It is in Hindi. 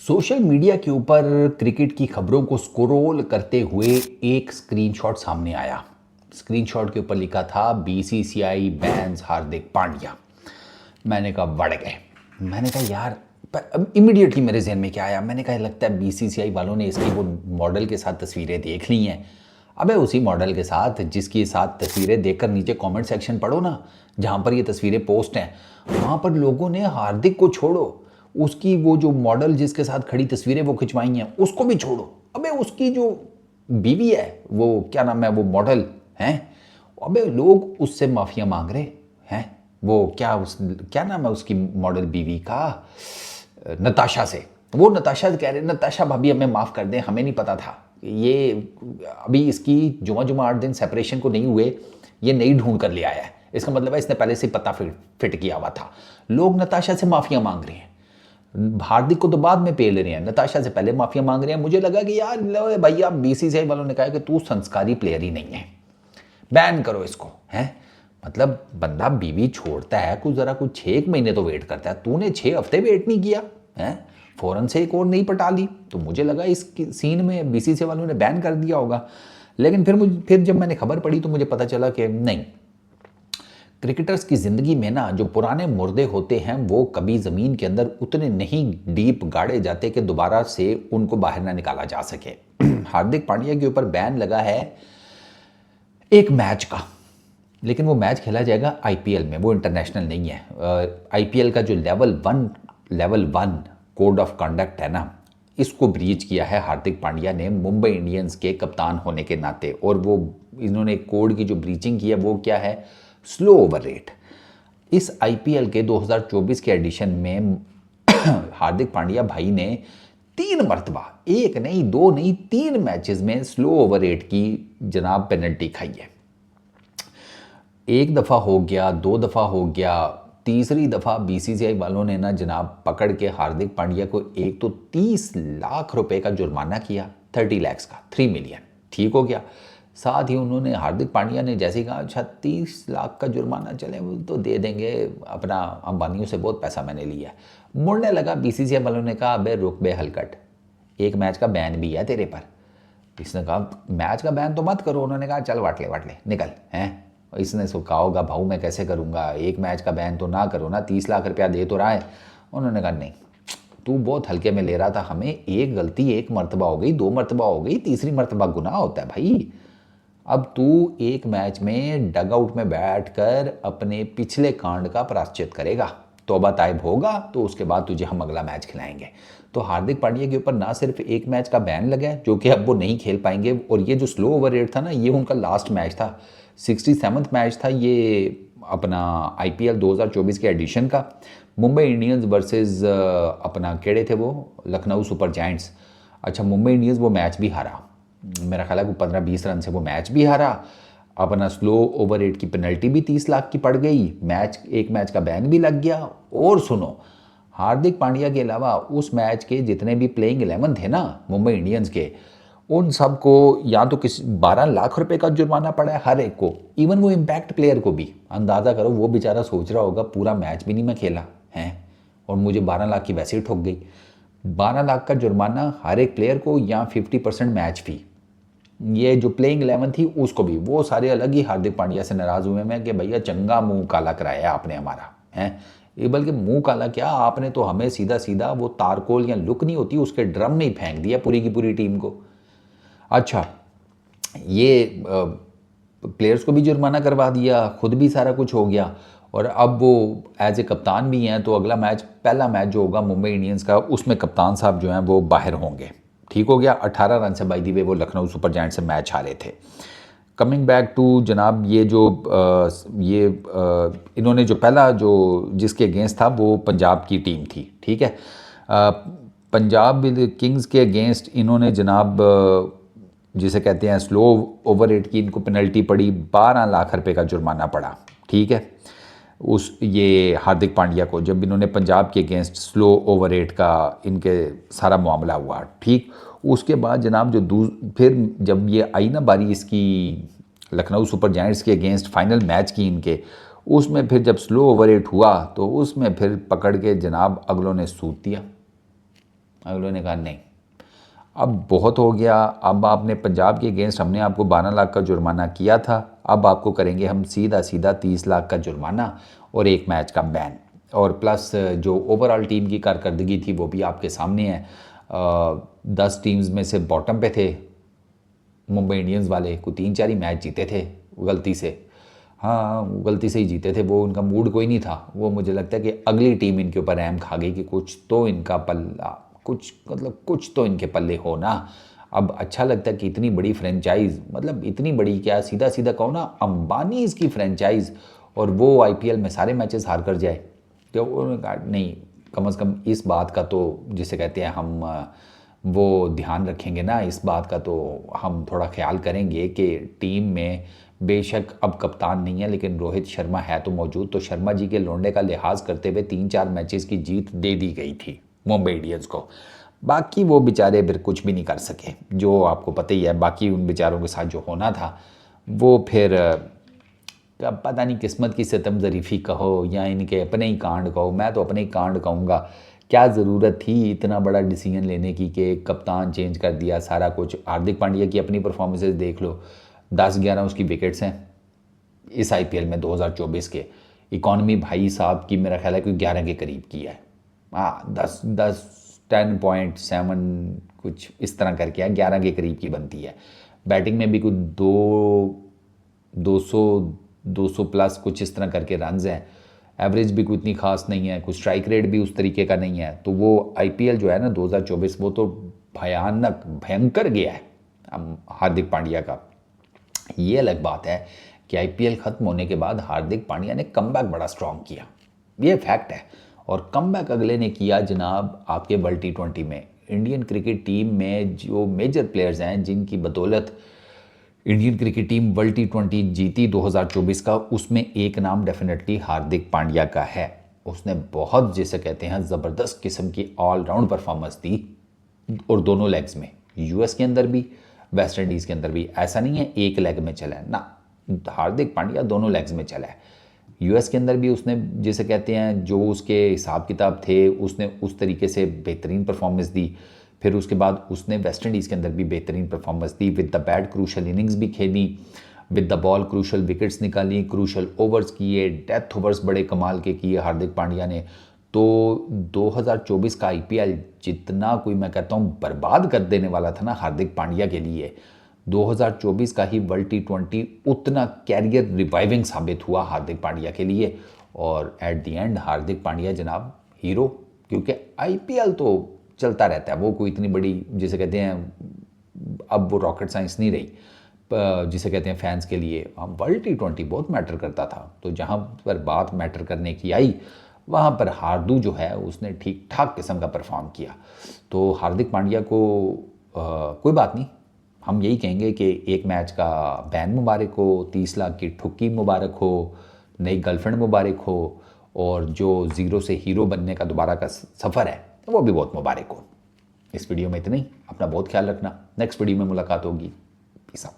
सोशल मीडिया के ऊपर क्रिकेट की खबरों को स्क्रॉल करते हुए एक स्क्रीनशॉट सामने आया। स्क्रीनशॉट के ऊपर लिखा था बीसीसीआई बैन्स हार्दिक पांड्या। मैंने कहा बढ़ गए। मैंने कहा यार, इमीडिएटली मेरे जहन में क्या आया, मैंने कहा लगता है बीसीसीआई वालों ने इसकी वो मॉडल के साथ तस्वीरें देख ली हैं। अबे उसी मॉडल के साथ जिसकी साथ तस्वीरें देखकर नीचे कमेंट सेक्शन पढ़ो ना, जहाँ पर ये तस्वीरें पोस्ट हैं, वहाँ पर लोगों ने हार्दिक को छोड़ो, उसकी वो जो मॉडल जिसके साथ खड़ी तस्वीरें वो खिंचवाई हैं उसको भी छोड़ो, अबे उसकी जो बीवी है वो क्या नाम है वो मॉडल हैं, अबे लोग उससे माफिया मांग रहे हैं। वो क्या नाम है उसकी मॉडल बीवी का, नताशा से। वो नताशा कह रहे नताशा भाभी हमें माफ़ कर दें, हमें नहीं पता था ये अभी इसकी जुमा 8 दिन सेपरेशन को नहीं हुए, ये नई ढूंढ कर ले आया है। इसका मतलब है इसने पहले से पता फिट किया हुआ था। लोग नताशा से माफिया मांग रहे हैं, हार्दिक को तो बाद में पे ले रहे हैं, नताशा से पहले माफिया मांग रहे हैं। मुझे लगा कि यार लो भैया, बीसीसीआई वालों ने कहा कि तू संस्कारी प्लेयर ही नहीं है, बैन करो इसको। है मतलब बंदा बीवी छोड़ता है कुछ ज़रा कुछ 6 महीने तो वेट करता है, तूने 6 हफ्ते वेट नहीं किया है, फ़ौरन से एक और नहीं पटा ली। तो मुझे लगा इस सीन में बीसीसीआई वालों ने बैन कर दिया होगा। लेकिन फिर जब मैंने खबर पढ़ी तो मुझे पता चला कि नहीं, क्रिकेटर्स की ज़िंदगी में ना जो पुराने मुर्दे होते हैं वो कभी ज़मीन के अंदर उतने नहीं डीप गाड़े जाते कि दोबारा से उनको बाहर ना निकाला जा सके। हार्दिक पांड्या के ऊपर बैन लगा है एक मैच का, लेकिन वो मैच खेला जाएगा आईपीएल में, वो इंटरनेशनल नहीं है। आईपीएल का जो level one code of conduct है ना, इसको ब्रीच किया है हार्दिक पांड्या ने मुंबई इंडियंस के कप्तान होने के नाते। और वो इन्होंने कोड की जो ब्रीचिंग की है वो क्या है, स्लो ओवर रेट। इस आईपीएल के 2024 के एडिशन में हार्दिक पांड्या भाई ने 3 मरतबा, एक नहीं 2 नहीं 3 मैचेस में स्लो ओवर रेट की जनाब पेनल्टी खाई है। 1 दफ़ा हो गया, 2 दफ़ा हो गया, तीसरी दफ़ा बीसीसीआई वालों ने ना जनाब पकड़ के हार्दिक पांड्या को एक तो 30 लाख रुपए का जुर्माना किया, 30 लाख का, 3 मिलियन, ठीक हो गया। साथ ही उन्होंने हार्दिक पांड्या ने जैसे कहा 36 लाख का जुर्माना चले वो तो दे देंगे, अपना अंबानियों से बहुत पैसा मैंने लिया। मुड़ने लगा, बीसीसीआई वालों ने कहा अबे रुक बे हलकट, एक मैच का बैन भी है तेरे पर। इसने कहा मैच का बैन तो मत करो, उन्होंने कहा चल वाट ले निकल हैं। इसने कहा होगा भाऊ मैं कैसे करूँगा, एक मैच का बैन तो ना करो ना, 30 लाख रुपया दे तो रहा है। उन्होंने कहा नहीं, तू बहुत हल्के में ले रहा था, हमें एक गलती 1 मरतबा हो गई, 2 मरतबा हो गई, तीसरी मरतबा गुनाह होता है भाई। अब तू एक मैच में डग आउट में बैठकर अपने पिछले कांड का प्रायश्चित करेगा, तौबा ताइब होगा तो उसके बाद तुझे हम अगला मैच खिलाएंगे। तो हार्दिक पांड्या के ऊपर ना सिर्फ एक मैच का बैन लगा है जो कि अब वो नहीं खेल पाएंगे, और ये जो स्लो ओवर रेट था ना, ये उनका लास्ट मैच था, 67वां मैच था ये अपना आईपीएल 2024 के एडिशन का। मुंबई इंडियंस वर्सेस अपना केड़े थे वो, लखनऊ सुपर जायंट्स। अच्छा, मुंबई इंडियंस वो मैच भी हारा, मेरा ख्याल है वो 15-20 रन से वो मैच भी हारा। अपना स्लो ओवर रेट की पेनल्टी भी 30 लाख की पड़ गई, एक मैच का बैन भी लग गया। और सुनो, हार्दिक पांड्या के अलावा उस मैच के जितने भी प्लेइंग 11 थे ना मुंबई इंडियंस के, उन सबको या तो 12 लाख रुपए का जुर्माना पड़ा है हर एक को, इवन वो इम्पैक्ट प्लेयर को भी। अंदाज़ा करो वो बेचारा सोच रहा होगा पूरा मैच भी नहीं मैं खेला है और मुझे 12 लाख की वैसे ही ठोक गई। 12 लाख का जुर्माना हर एक प्लेयर को या 50% मैच फी। ये जो प्लेइंग 11 थी उसको भी, वो सारे अलग ही हार्दिक पांड्या से नाराज़ हुए मैं कि भैया चंगा मुंह काला कराया आपने हमारा है। ये बल्कि मुंह काला क्या, आपने तो हमें सीधा सीधा वो तारकोल या लुक नहीं होती उसके ड्रम में ही फेंक दिया पूरी की पूरी टीम को। अच्छा, ये प्लेयर्स को भी जुर्माना करवा दिया, खुद भी सारा कुछ हो गया, और अब वो एज ए कप्तान भी हैं। तो अगला मैच, पहला मैच जो होगा मुंबई इंडियंस का, उसमें कप्तान साहब जो हैं वो बाहर होंगे, ठीक हो गया। 18 रन से बाय द वे वो लखनऊ सुपर जायंट से मैच हारे थे। कमिंग बैक टू जनाब, ये जो इन्होंने जो पहला जो जिसके अगेंस्ट था वो पंजाब की टीम थी, ठीक है। पंजाब किंग्स के अगेंस्ट इन्होंने जनाब जिसे कहते हैं स्लो ओवर रेट की इनको पेनल्टी पड़ी, 12 लाख रुपए का जुर्माना पड़ा, ठीक है। ये हार्दिक पांड्या को जब इन्होंने पंजाब के अगेंस्ट स्लो ओवर रेट का इनके सारा मामला हुआ, ठीक। उसके बाद जनाब फिर जब ये आई ना बारी इसकी लखनऊ सुपर जायंट्स के अगेंस्ट फाइनल मैच की इनके, उसमें फिर जब स्लो ओवर रेट हुआ तो उसमें फिर पकड़ के जनाब अगलों ने सूत दिया। अगले ने कहा नहीं, अब बहुत हो गया, अब आपने पंजाब के अगेंस्ट हमने आपको 12 लाख का जुर्माना किया था, अब आपको करेंगे हम सीधा सीधा 30 लाख का जुर्माना और 1 मैच का बैन, और प्लस जो ओवरऑल टीम की कारकर्दगी थी वो भी आपके सामने है। 10 टीम्स में से बॉटम पे थे मुंबई इंडियंस वाले, को 3-4 ही मैच जीते थे गलती से, हाँ गलती से ही जीते थे, वो उनका मूड कोई नहीं था। वो मुझे लगता है कि अगली टीम इनके ऊपर रहम खा गई कि कुछ तो इनका पल्ला, कुछ मतलब कुछ तो इनके पल्ले हो ना। अब अच्छा लगता है कि इतनी बड़ी फ्रेंचाइज, मतलब इतनी बड़ी क्या, सीधा सीधा कहो ना, अंबानी इसकी फ्रेंचाइज, और वो आईपीएल में सारे मैचेस हार कर जाए। तो उन्होंने कहा नहीं, कम से कम इस बात का तो जिसे कहते हैं हम वो ध्यान रखेंगे ना, इस बात का तो हम थोड़ा ख्याल करेंगे कि टीम में बेशक अब कप्तान नहीं है लेकिन रोहित शर्मा है तो मौजूद, तो शर्मा जी के लौंडे का लिहाज करते हुए 3-4 मैचेस की जीत दे दी गई थी मुंबई इंडियंस को। बाकी वो बेचारे फिर कुछ भी नहीं कर सके, जो आपको पता ही है, बाकी उन बेचारों के साथ जो होना था वो फिर पता नहीं किस्मत की सितम ज़रीफ़ी कहो या इनके अपने ही कांड कहो, मैं तो अपने ही कांड कहूँगा। क्या ज़रूरत थी इतना बड़ा डिसीजन लेने की कि कप्तान चेंज कर दिया सारा कुछ। हार्दिक पांड्या की अपनी परफॉर्मेंसेज देख लो, 10-11 उसकी विकेट्स हैं इस आईपीएल में 2024 के। इकॉनमी भाई साहब की मेरा ख्याल है कि 11 के करीब की है, हाँ 10.7 कुछ इस तरह करके है, 11 के करीब की बनती है। बैटिंग में भी कुछ 200 प्लस कुछ इस तरह करके रन्स हैं। एवरेज भी कोई इतनी खास नहीं है, कुछ स्ट्राइक रेट भी उस तरीके का नहीं है। तो वो आईपीएल जो है ना 2024 वो तो भयानक भयंकर गया है हार्दिक पांड्या का। ये अलग बात है कि आईपीएल ख़त्म होने के बाद हार्दिक पांड्या ने कमबैक बड़ा स्ट्रॉन्ग किया, ये फैक्ट है। और कमबैक अगले ने किया जनाब आपके वर्ल्ड T20 में। इंडियन क्रिकेट टीम में जो मेजर प्लेयर्स हैं जिनकी बदौलत Indian cricket team world T20 जीती 2024 का, उसमें एक नाम डेफिनेटली हार्दिक पांड्या का है। उसने बहुत जिसे कहते हैं ज़बरदस्त किस्म की ऑलराउंड परफॉर्मेंस दी, और दोनों लेग्स में, यूएस के अंदर भी वेस्ट इंडीज़ के अंदर भी। ऐसा नहीं है एक लेग में चला है ना, हार्दिक पांड्या दोनों लेग्स में चला है। यूएस के अंदर भी उसने जिसे कहते हैं जो उसके हिसाब किताब थे उसने उस तरीके से बेहतरीन परफॉर्मेंस दी। फिर उसके बाद उसने वेस्ट इंडीज़ के अंदर भी बेहतरीन performance the, with the bat crucial innings भी खेली, with the ball crucial wickets निकाली, क्रूशल ओवर्स किए, डेथ ओवर्स बड़े कमाल के किए हार्दिक पांड्या ने। तो 2024 का आईपीएल जितना कोई मैं कहता हूँ बर्बाद कर देने वाला था ना हार्दिक पांड्या के लिए, 2024 का ही वर्ल्ड T20 उतना कैरियर रिवाइविंग साबित हुआ हार्दिक पांड्या के लिए। और at the end Hardik Pandya जनाब हीरो, क्योंकि आईपीएल तो चलता रहता है, वो कोई इतनी बड़ी जिसे कहते हैं अब वो रॉकेट साइंस नहीं रही जिसे कहते हैं फैंस के लिए। हम वर्ल्ड T20 बहुत मैटर करता था, तो जहाँ पर बात मैटर करने की आई वहाँ पर हार्दू जो है उसने ठीक ठाक किस्म का परफॉर्म किया। तो हार्दिक पांड्या को कोई बात नहीं, हम यही कहेंगे कि एक मैच का बैन मुबारक हो, 30 लाख की ठुक्की मुबारक हो, नई गर्लफ्रेंड मुबारक हो, और जो ज़ीरो से हीरो बनने का दोबारा का सफ़र है वो भी बहुत मुबारक हो। इस वीडियो में इतना ही, अपना बहुत ख्याल रखना, नेक्स्ट वीडियो में मुलाकात होगी, पीस आउट।